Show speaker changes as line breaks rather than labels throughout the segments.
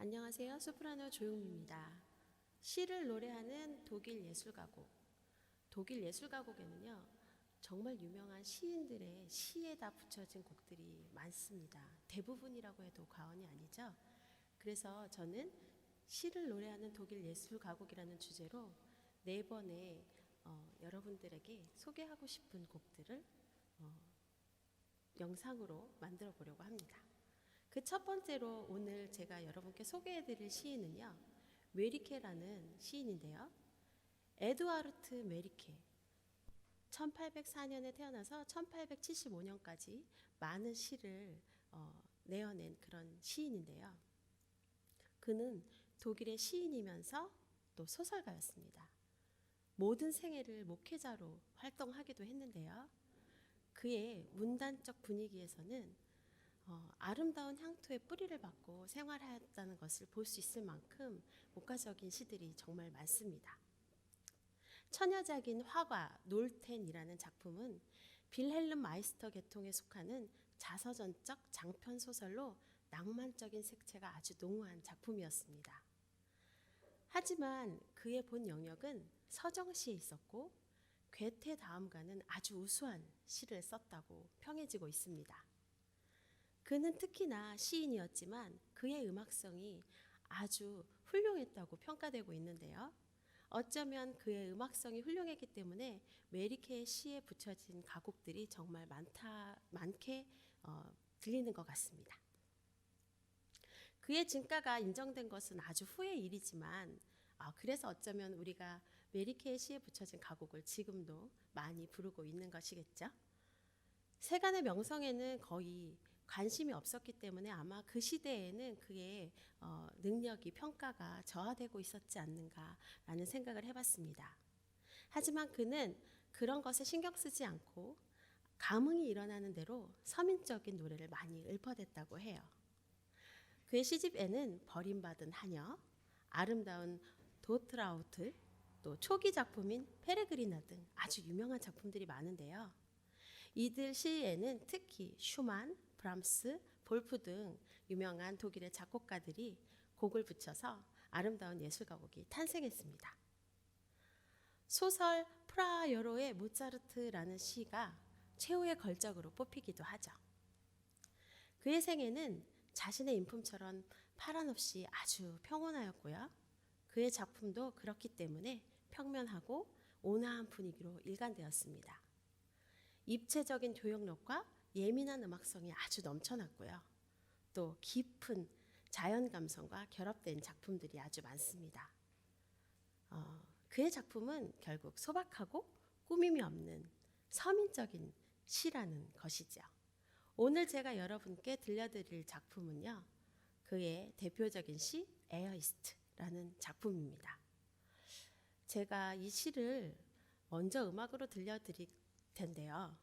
안녕하세요. 소프라노 조용미입니다. 시를 노래하는 독일 예술가곡. 독일 예술가곡에는요, 정말 유명한 시인들의 시에다 붙여진 곡들이 많습니다. 대부분이라고 해도 과언이 아니죠. 그래서 저는 시를 노래하는 독일 예술가곡이라는 주제로 네 번의 여러분들에게 소개하고 싶은 곡들을 영상으로 만들어 보려고 합니다. 그 첫 번째로 오늘 제가 여러분께 소개해드릴 시인은요, 메리케라는 시인인데요. 에두아르트 메리케, 1804년에 태어나서 1875년까지 많은 시를 내어낸 그런 시인인데요. 그는 독일의 시인이면서 또 소설가였습니다. 모든 생애를 목회자로 활동하기도 했는데요. 그의 문단적 분위기에서는 아름다운 향토의 뿌리를 받고 생활하였다는 것을 볼 수 있을 만큼 목가적인 시들이 정말 많습니다. 처녀작인 화가 놀텐이라는 작품은 빌헬름 마이스터 계통에 속하는 자서전적 장편 소설로 낭만적인 색채가 아주 농후한 작품이었습니다. 하지만 그의 본 영역은 서정시에 있었고 괴테 다음가는 아주 우수한 시를 썼다고 평해지고 있습니다. 그는 특히나 시인이었지만 그의 음악성이 아주 훌륭했다고 평가되고 있는데요. 어쩌면 그의 음악성이 훌륭했기 때문에 메리케의 시에 붙여진 가곡들이 정말 많게 들리는 것 같습니다. 그의 진가가 인정된 것은 아주 후의 일이지만 그래서 어쩌면 우리가 메리케의 시에 붙여진 가곡을 지금도 많이 부르고 있는 것이겠죠. 세간의 명성에는 거의 관심이 없었기 때문에 아마 그 시대에는 그의 능력이 평가가 저하되고 있었지 않는가라는 생각을 해봤습니다. 하지만 그는 그런 것에 신경 쓰지 않고 감흥이 일어나는 대로 서민적인 노래를 많이 읊어댔다고 해요. 그의 시집에는 버림받은 하녀, 아름다운 도트라우트, 또 초기 작품인 페레그리나 등 아주 유명한 작품들이 많은데요. 이들 시에는 특히 슈만, 브람스, 볼프 등 유명한 독일의 작곡가들이 곡을 붙여서 아름다운 예술가곡이 탄생했습니다. 소설 프라하 여로의 모차르트라는 시가 최후의 걸작으로 뽑히기도 하죠. 그의 생애는 자신의 인품처럼 파란 없이 아주 평온하였고요. 그의 작품도 그렇기 때문에 평면하고 온화한 분위기로 일관되었습니다. 입체적인 조형력과 예민한 음악성이 아주 넘쳐났고요. 또 깊은 자연 감성과 결합된 작품들이 아주 많습니다. 그의 작품은 결국 소박하고 꾸밈이 없는 서민적인 시라는 것이죠. 오늘 제가 여러분께 들려드릴 작품은요, 그의 대표적인 시 에어이스트라는 작품입니다. 제가 이 시를 먼저 음악으로 들려드릴 텐데요.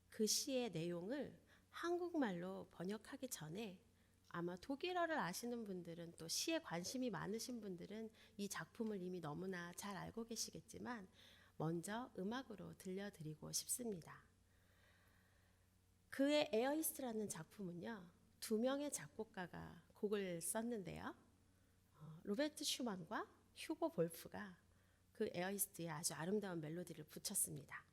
그 시의 내용을 한국말로 번역하기 전에 아마 독일어를 아시는 분들은 또 시에 관심이 많으신 분들은 이 작품을 이미 너무나 잘 알고 계시겠지만 먼저 음악으로 들려드리고 싶습니다. 그의 에어이스트라는 작품은요, 두 명의 작곡가가 곡을 썼는데요. 로베르트 슈만과 휴고 볼프가 그 에어이스트에 아주 아름다운 멜로디를 붙였습니다.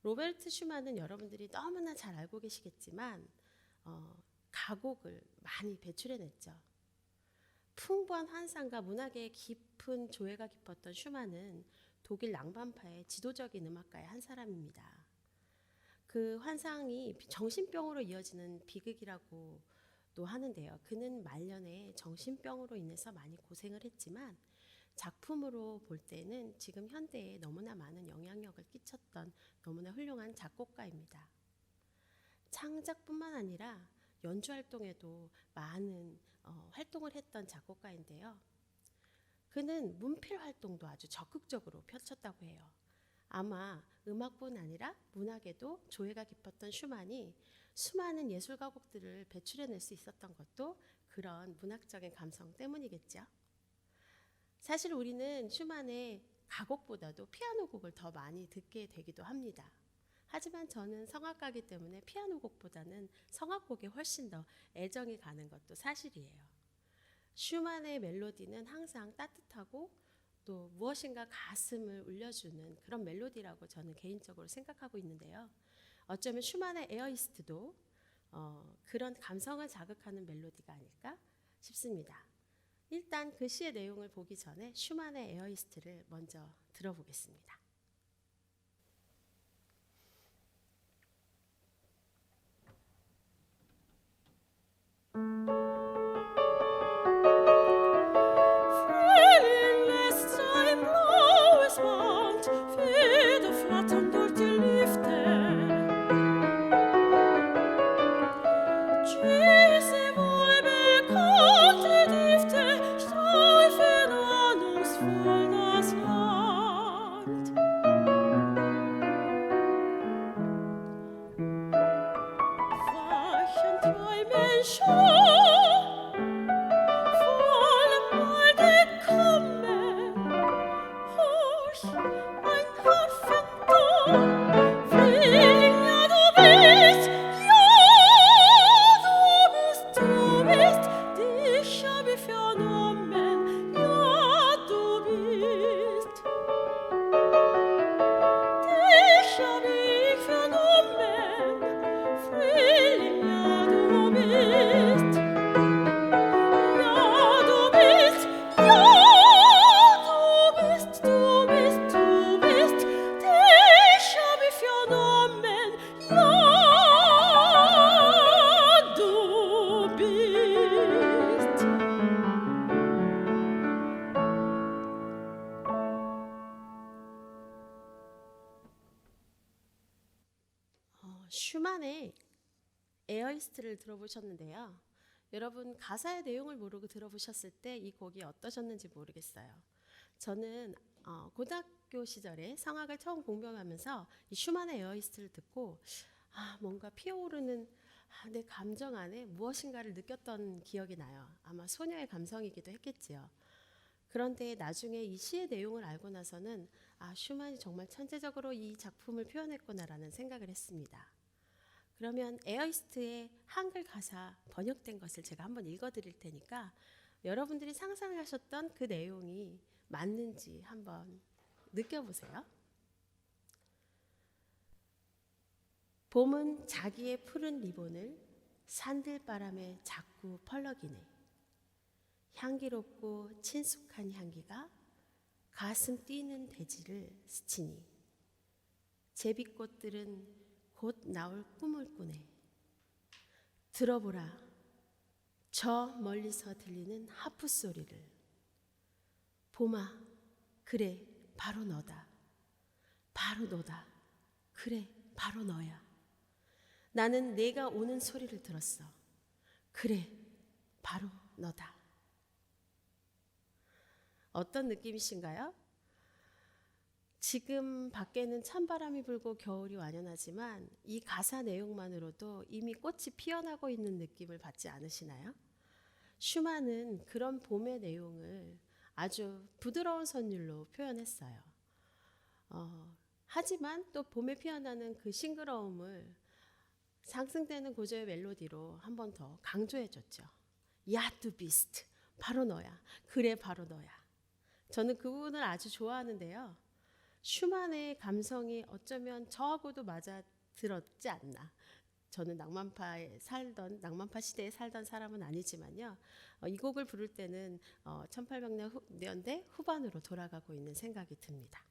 로베르트 슈만은 여러분들이 너무나 잘 알고 계시겠지만 가곡을 많이 배출해냈죠. 풍부한 환상과 문학의 깊은 조예가 깊었던 슈만은 독일 낭만파의 지도적인 음악가의 한 사람입니다. 그 환상이 정신병으로 이어지는 비극이라고도 하는데요. 그는 말년에 정신병으로 인해서 많이 고생을 했지만 작품으로 볼 때는 지금 현대에 너무나 많은 영향력을 끼쳤던 너무나 훌륭한 작곡가입니다. 창작뿐만 아니라 연주 활동에도 많은 활동을 했던 작곡가인데요. 그는 문필 활동도 아주 적극적으로 펼쳤다고 해요. 아마 음악뿐 아니라 문학에도 조예가 깊었던 슈만이 수많은 예술가곡들을 배출해낼 수 있었던 것도 그런 문학적인 감성 때문이겠죠. 사실 우리는 슈만의 가곡보다도 피아노 곡을 더 많이 듣게 되기도 합니다. 하지만 저는 성악가이기 때문에 피아노 곡보다는 성악곡에 훨씬 더 애정이 가는 것도 사실이에요. 슈만의 멜로디는 항상 따뜻하고 또 무엇인가 가슴을 울려주는 그런 멜로디라고 저는 개인적으로 생각하고 있는데요. 어쩌면 슈만의 에어이스트도 그런 감성을 자극하는 멜로디가 아닐까 싶습니다. 일단 그 시의 내용을 보기 전에 슈만의 에어이스트를 먼저 들어보겠습니다. 슈만의 에어이스트를 들어보셨는데요. 여러분 가사의 내용을 모르고 들어보셨을 때 이 곡이 어떠셨는지 모르겠어요. 저는 고등학교 시절에 성악을 처음 공부하면서 이 슈만의 에어이스트를 듣고 뭔가 피어오르는 내 감정 안에 무엇인가를 느꼈던 기억이 나요. 아마 소녀의 감성이기도 했겠지요. 그런데 나중에 이 시의 내용을 알고 나서는 슈만이 정말 천재적으로 이 작품을 표현했구나라는 생각을 했습니다. 그러면 에어이스트의 한글 가사 번역된 것을 제가 한번 읽어드릴 테니까 여러분들이 상상하셨던 그 내용이 맞는지 한번 느껴보세요. 봄은 자기의 푸른 리본을 산들바람에 자꾸 펄럭이네. 향기롭고 친숙한 향기가 가슴 뛰는 대지를 스치니 제비꽃들은 곧 나올 꿈을 꾸네. 들어보라, 저 멀리서 들리는 하프 소리를. 봄아, 그래, 바로 너다. 바로 너다. 그래, 바로 너야. 나는 내가 오는 소리를 들었어. 그래, 바로 너다. 어떤 느낌이신가요? 지금 밖에는 찬바람이 불고 겨울이 완연하지만 이 가사 내용만으로도 이미 꽃이 피어나고 있는 느낌을 받지 않으시나요? 슈만은 그런 봄의 내용을 아주 부드러운 선율로 표현했어요. 하지만 또 봄에 피어나는 그 싱그러움을 상승되는 고조의 멜로디로 한 번 더 강조해줬죠. 야, 두 비스트, 바로 너야. 그래, 바로 너야. 저는 그 부분을 아주 좋아하는데요. 슈만의 감성이 어쩌면 저하고도 맞아 들었지 않나. 저는 낭만파 시대에 살던 사람은 아니지만요. 이 곡을 부를 때는 1800년대 후반으로 돌아가고 있는 생각이 듭니다.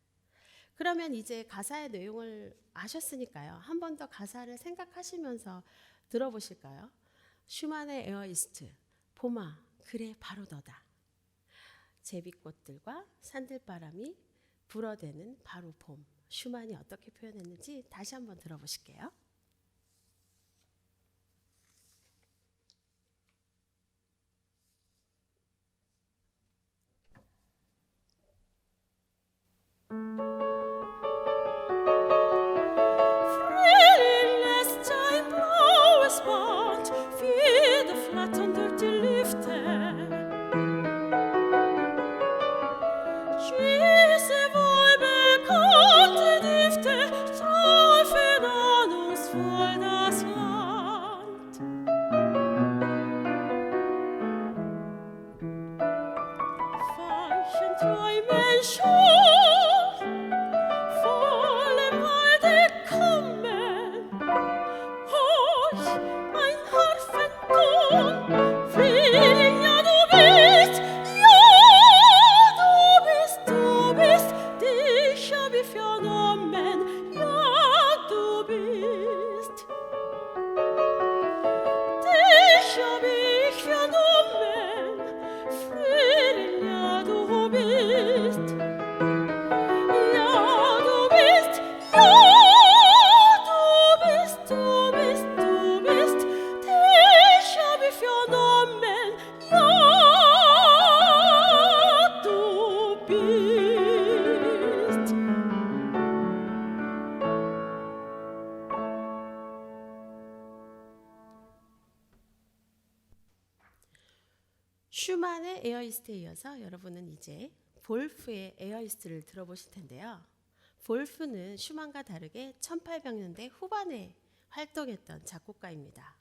그러면 이제 가사의 내용을 아셨으니까요. 한 번 더 가사를 생각하시면서 들어보실까요? 슈만의 에어이스트, 봄아, 그래 바로 너다. 제비꽃들과 산들바람이 불어대는 바로 봄. 슈만이 어떻게 표현했는지 다시 한번 들어보실게요. bist. Dich hab ich vernommen, Frühling, ja du bist. Ja du bist, ja du bist, du bist, du bist. Dich hab ich vernommen, ja du bist. 슈만의 에어이스트에 이어서 여러분은 이제 볼프의 에어이스트를 들어보실 텐데요. 볼프는 슈만과 다르게 1800년대 후반에 활동했던 작곡가입니다.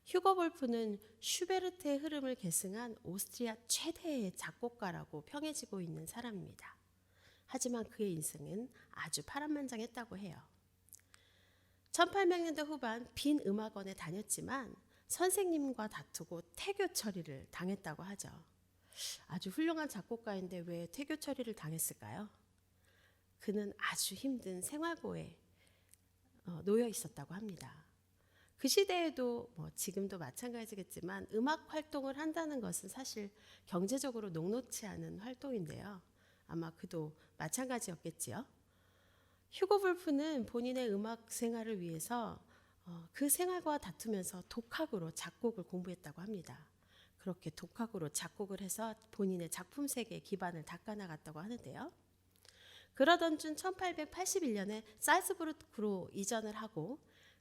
휴거 볼프는 슈베르트의 흐름을 계승한 오스트리아 최대의 작곡가라고 평해지고 있는 사람입니다. 하지만 그의 인생은 아주 파란만장했다고 해요. 1800년대 후반 빈 음악원에 다녔지만 선생님과 다투고 퇴교 처리를 당했다고 하죠. 아주 훌륭한 작곡가인데 왜 퇴교 처리를 당했을까요? 그는 아주 힘든 생활고에 놓여 있었다고 합니다. 그 시대에도 지금도 마찬가지겠지만 음악 활동을 한다는 것은 사실 경제적으로 녹록치 않은 활동인데요. 아마 그도 마찬가지였겠지요. 휴고 볼프는 본인의 음악 생활을 위해서 그 생활과 다투면서 독학으로 작곡을 공부했다고 합니다. 그렇게 독학으로 작곡을 해서 본인의 작품 세계의 기반을 닦아나갔다고 하는데요. 그러던 중 1881년에 살츠부르크로 이전을 하고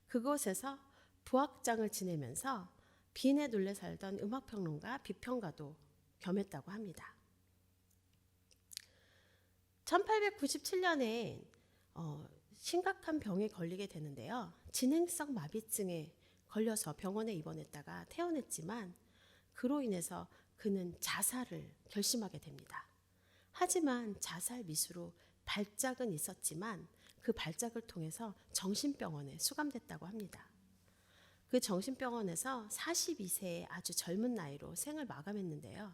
그곳에서 부학장을 지내면서 빈에 눌려 살던 음악평론가, 비평가도 겸했다고 합니다. 1897년에 심각한 병에 걸리게 되는데요. 진행성 마비증에 걸려서 병원에 입원했다가 퇴원했지만 그로 인해서 그는 자살을 결심하게 됩니다. 하지만 자살 미수로 발작은 있었지만 그 발작을 통해서 정신병원에 수감됐다고 합니다. 그 정신병원에서 42세의 아주 젊은 나이로 생을 마감했는데요.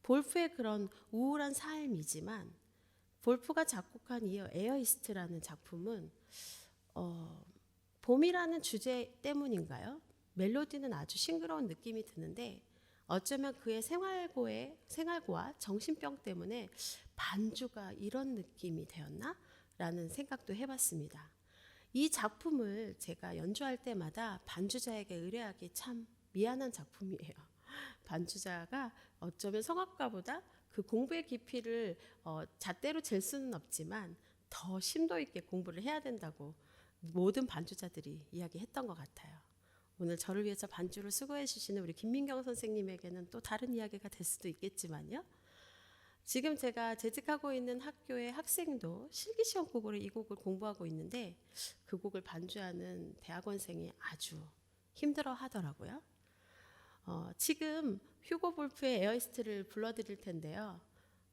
볼프의 그런 우울한 삶이지만 볼프가 작곡한 이 에어이스트라는 작품은 봄이라는 주제 때문인가요? 멜로디는 아주 싱그러운 느낌이 드는데 어쩌면 그의 생활고와 정신병 때문에 반주가 이런 느낌이 되었나? 라는 생각도 해봤습니다. 이 작품을 제가 연주할 때마다 반주자에게 의뢰하기 참 미안한 작품이에요. 반주자가 어쩌면 성악가보다 그 공부의 깊이를 잣대로 잴 수는 없지만 더 심도 있게 공부를 해야 된다고 모든 반주자들이 이야기했던 것 같아요. 오늘 저를 위해서 반주를 수고해 주시는 우리 김민경 선생님에게는 또 다른 이야기가 될 수도 있겠지만요. 지금 제가 재직하고 있는 학교의 학생도 실기시험곡으로 이 곡을 공부하고 있는데 그 곡을 반주하는 대학원생이 아주 힘들어 하더라고요. 지금 휴고 볼프의 에어이스트를 불러드릴 텐데요.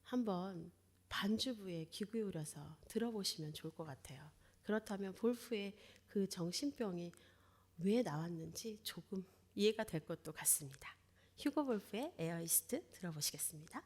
한번 반주부에 귀 기울여서 들어보시면 좋을 것 같아요. 그렇다면 볼프의 그 정신병이 왜 나왔는지 조금 이해가 될 것도 같습니다. 휴고 볼프의 에어이스트 들어보시겠습니다.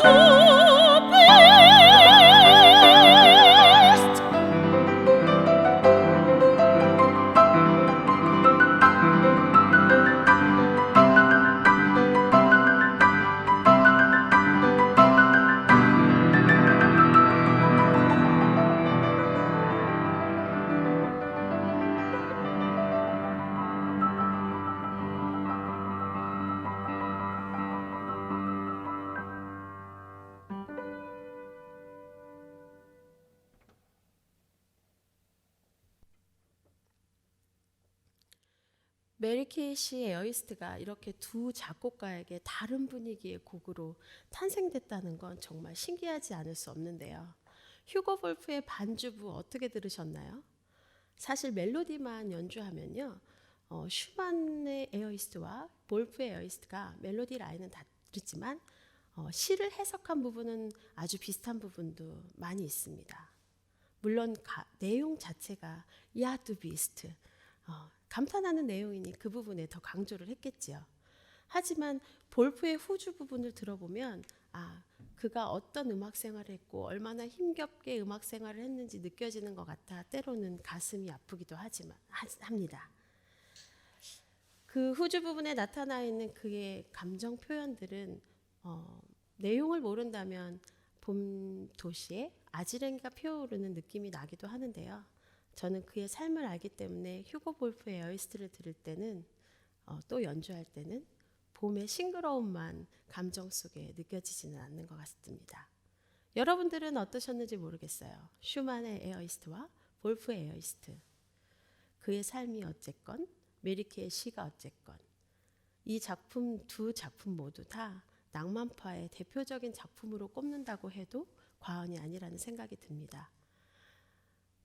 Du
메리케이 에어이스트가 이렇게 두 작곡가에게 다른 분위기의 곡으로 탄생됐다는 건 정말 신기하지 않을 수 없는데요. 휴거 볼프의 반주부 어떻게 들으셨나요? 사실 멜로디만 연주하면요, 슈만의 에어이스트와 볼프의 에어이스트가 멜로디 라인은 다르지만 시를 해석한 부분은 아주 비슷한 부분도 많이 있습니다. 물론 내용 자체가 야두 비스트, 감탄하는 내용이니 그 부분에 더 강조를 했겠지요. 하지만 볼프의 후주 부분을 들어보면 그가 어떤 음악 생활을 했고 얼마나 힘겹게 음악 생활을 했는지 느껴지는 것 같아 때로는 가슴이 아프기도 합니다. 그 후주 부분에 나타나 있는 그의 감정 표현들은 내용을 모른다면 봄 도시에 아지랭이가 피어오르는 느낌이 나기도 하는데요. 저는 그의 삶을 알기 때문에 휴고 볼프의 에어이스트를 들을 때는 또 연주할 때는 봄의 싱그러움만 감정 속에 느껴지지는 않는 것 같습니다. 여러분들은 어떠셨는지 모르겠어요. 슈만의 에어이스트와 볼프의 에어이스트, 그의 삶이 어쨌건 메리케의 시가 어쨌건 이 작품 두 작품 모두 다 낭만파의 대표적인 작품으로 꼽는다고 해도 과언이 아니라는 생각이 듭니다.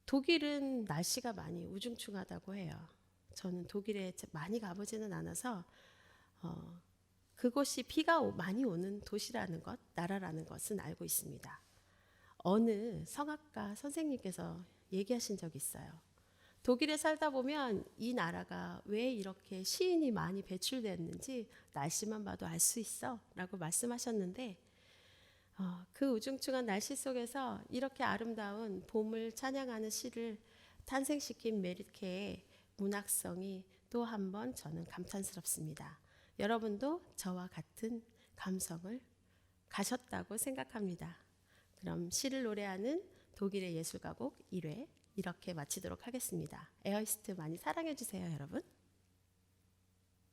독일은 날씨가 많이 우중충하다고 해요. 저는 독일에 많이 가보지는 않아서 그곳이 비가 많이 오는 도시라는 것, 나라라는 것은 알고 있습니다. 어느 성악가 선생님께서 얘기하신 적이 있어요. 독일에 살다 보면 이 나라가 왜 이렇게 시인이 많이 배출됐는지 날씨만 봐도 알 수 있어 라고 말씀하셨는데 그 우중충한 날씨 속에서 이렇게 아름다운 봄을 찬양하는 시를 탄생시킨 메르케의 문학성이 또 한 번 저는 감탄스럽습니다. 여러분도 저와 같은 감성을 가셨다고 생각합니다. 그럼 시를 노래하는 독일의 예술가곡 1회 이렇게 마치도록 하겠습니다. 에어이스트 많이 사랑해 주세요, 여러분.